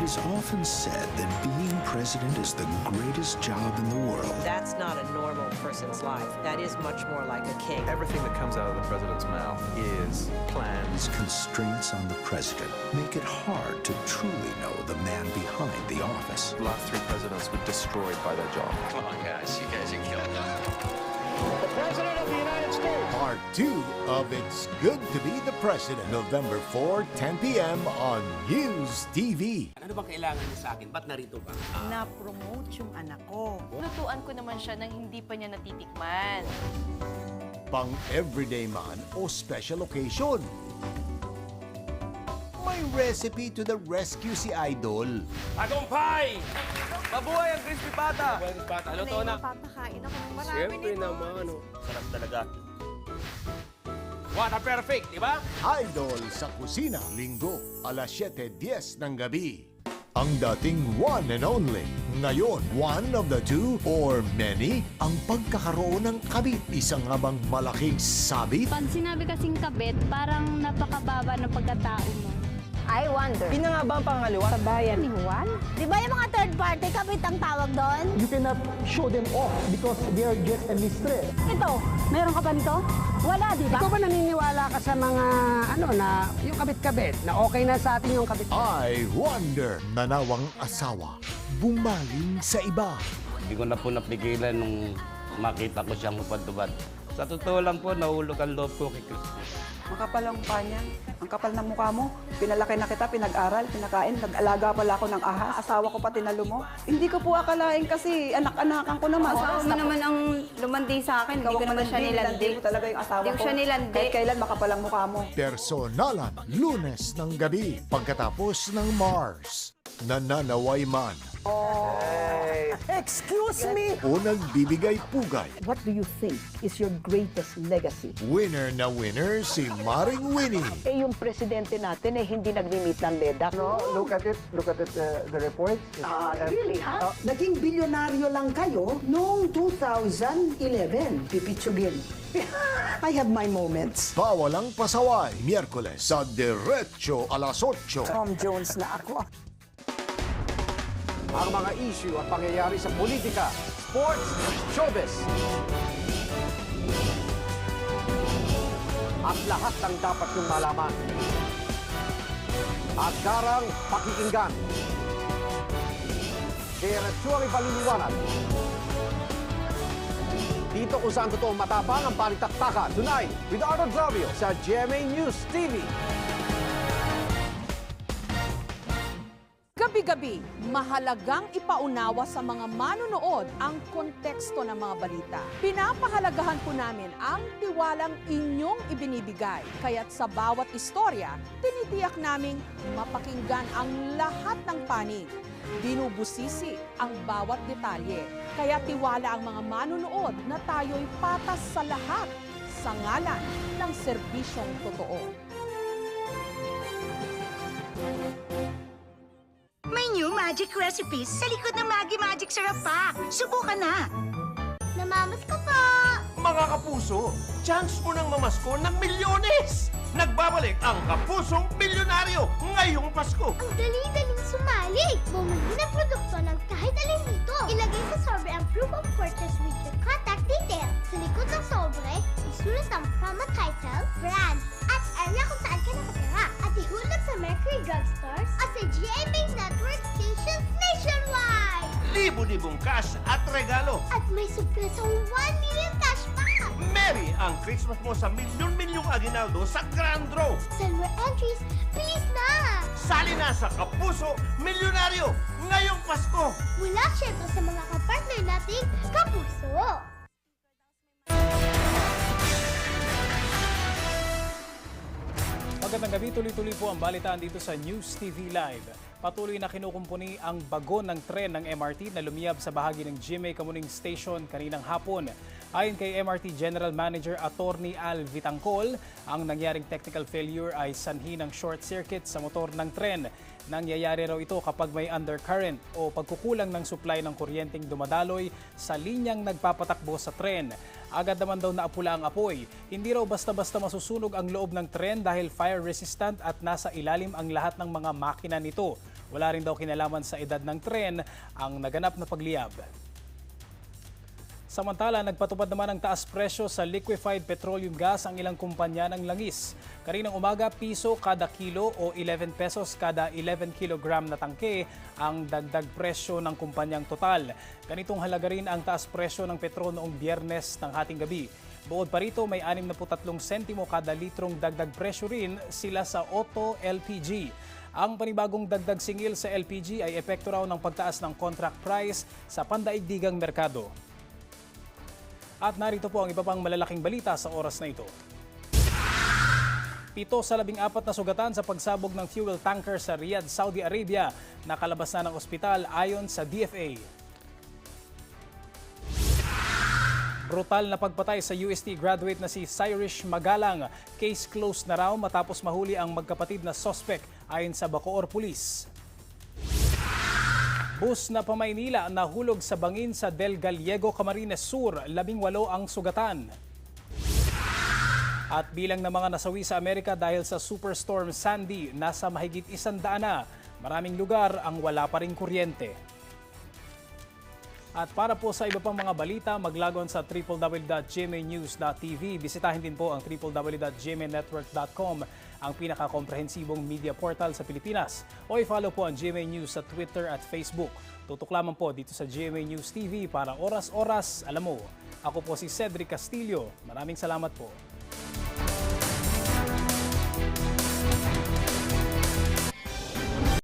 is often said that being president is the greatest job in the world. That's not a normal person's life. That is much more like a king. Everything that comes out of the president's mouth is planned. These constraints on the president make it hard to truly know the man behind the office. The last 3 presidents were destroyed by their job. Come on, guys. You guys are killing it. The President of the United States. Part 2 of It's Good to Be the President, November 4, 10 p.m. on News TV. Ano bang kailangan niya sa akin? Ba't narito ka? Na-promote yung anak ko. Lutuan ko naman siya nang hindi pa niya natitikman. Pang everyday man o special occasion. May recipe to the rescue si Idol. Tagumpay! Mabuhay ang crispy pata! Mabuhay ang crispy pata. Luto na. Papakain ako ng marami Siyempre nito. naman. Sarap talaga. What a perfect, di ba? Idol sa kusina, Linggo, alas 7:10 ng gabi. Ang dating one and only. Ngayon, one of the two or many, ang pagkakaroon ng kabit. Isang nga bang malaking sabit? Pag sinabi kasing kabit, parang napakababa ng pagkatao mo. I wonder. Pina nga ba ang pangalawa? Sa bayan ni Juan? Di ba yung mga third party, kabit ang tawag doon? You cannot show them off because they are just a mistress. Ito, meron ka ba nito? Wala, di ba? Ikaw ba naniniwala ka sa mga, na yung kabit-kabit, na okay na sa atin yung kabit? I wonder, nanawang asawa, bumaling sa iba. Hindi ko na po napigilan nung makita ko siyang upad-ubad. Sa totoo lang po, nahulog ang loob ko kay Crispy. Makapal ang mukha niya. Ang kapal ng mukha mo. Pinalaki na kita, pinag-aral, pinakain. Nag-alaga pala ako ng aha. Asawa ko pa tinalo mo. Hindi ko po akalain kasi anak-anakan ko naman. Asawa mo naman ang lumandi sa akin. Hindi ko naman siya nilandi. Hindi ko talaga yung asawa Hindi ko. ko siya nilandi. Kahit kailan makapal ang mukha mo. Personalan, Lunes ng gabi, pagkatapos ng Mars. Nananaway man Excuse me! o nagbibigay pugay. What do you think is your greatest legacy? Winner na winner si Maring Winnie. Yung presidente natin hindi nag-limit ng DEDA. No, look at it, the report. Really, ha? Naging bilyonaryo lang kayo noong 2011. Pipitsugin. I have my moments. Bawalang pasaway, Miyerkules sa Diretso alas 8. Tom Jones na ako. Ang mga issue at pangyayari sa politika, sports, showbiz. At lahat ng dapat niyong malaman. At darang pakikinggan. Diretso ang ipaliliwanag. Dito kung saan totoong matapang ang balitaktakan. Tonight, with Arnold Flavio sa GMA News TV. Gabi-gabi, mahalagang ipaunawa sa mga manonood ang konteksto ng mga balita. Pinapahalagahan po namin ang tiwalang inyong ibinibigay. Kaya't sa bawat istorya, tinitiyak naming mapakinggan ang lahat ng panig. Binubusisi ang bawat detalye. Kaya tiwala ang mga manonood na tayo'y patas sa lahat sa ngalan ng serbisyong totoo. May new magic recipes sa likod ng Maggi Magic Sarap Pack. Subukan na! Namamas ko po! Mga kapuso, chance mo nang mamasko ng milyones! Nagbabalik ang Kapusong Milyonaryo ngayong Pasko! Ang dali-daling sumali! Bumili ng produkto ng kahit alin dito. Ilagay sa sobre ang proof of purchase with your contact detail. Sa likod ng sobre, isulat ang promo title, brand, at area kung saan ka nakatira. At ihulog sa Mercury Drugstores o sa GMA Network stations nationwide! Libo-libong cash at regalo! At may surpresang 1 million cashback! Merry ang Christmas mo sa milyon-milyong aginaldo sa Grand Draw! Silver entries, please na! Sali na sa Kapuso Milyonaryo ngayong Pasko! Mula syempre sa mga kapartner nating kapuso! Magandang gabi, tuloy-tuloy po ang balitaan dito sa News TV Live. Patuloy na kinukumpuni ang bagon ng tren ng MRT na lumiyab sa bahagi ng GMA Kamuning Station kaninang hapon. Ayon kay MRT General Manager Attorney Al Vitangcol, ang nangyaring technical failure ay sanhi ng short circuit sa motor ng tren. Nangyayari raw ito kapag may undercurrent o pagkukulang ng supply ng kuryenteng dumadaloy sa linyang nagpapatakbo sa tren. Agad naman daw naapula ang apoy. Hindi raw basta-basta masusunog ang loob ng tren dahil fire resistant at nasa ilalim ang lahat ng mga makina nito. Wala rin daw kinalaman sa edad ng tren ang naganap na pagliyab. Samantala, nagpatupad naman ng taas presyo sa liquefied petroleum gas ang ilang kumpanya ng langis. Kaninang umaga, piso kada kilo o 11 pesos kada 11 kilogram na tangke ang dagdag presyo ng kumpanyang Total. Ganitong halaga rin ang taas presyo ng petro noong Biyernes ng hating gabi. Bukod pa rito, may 63 sentimo kada litrong dagdag presyo rin sila sa Otto LPG. Ang panibagong dagdag singil sa LPG ay epekto raw ng pagtaas ng contract price sa pandaigdigang merkado. At narito po ang iba pang malalaking balita sa oras na ito. 7 sa 14 na sugatan sa pagsabog ng fuel tanker sa Riyadh, Saudi Arabia. Nakalabas na ng ospital ayon sa DFA. Brutal na pagpatay sa UST graduate na si Cyrus Magalang. Case closed na raw matapos mahuli ang magkapatid na suspect ayon sa Bacoor Police. Bus na pa-Maynila nahulog sa bangin sa Del Gallego, Camarines Sur, 18 ang sugatan. At bilang ng mga nasawi sa Amerika dahil sa Superstorm Sandy, nasa mahigit 100 na. Maraming lugar ang wala pa ring kuryente. At para po sa iba pang mga balita, maglagon sa www.gmanews.tv. Bisitahin din po ang www.gmanetwork.com, ang pinaka-komprehensibong media portal sa Pilipinas. O i-follow po ang GMA News sa Twitter at Facebook. Tutok lamang po dito sa GMA News TV para oras-oras alam mo. Ako po si Cedric Castillo. Maraming salamat po.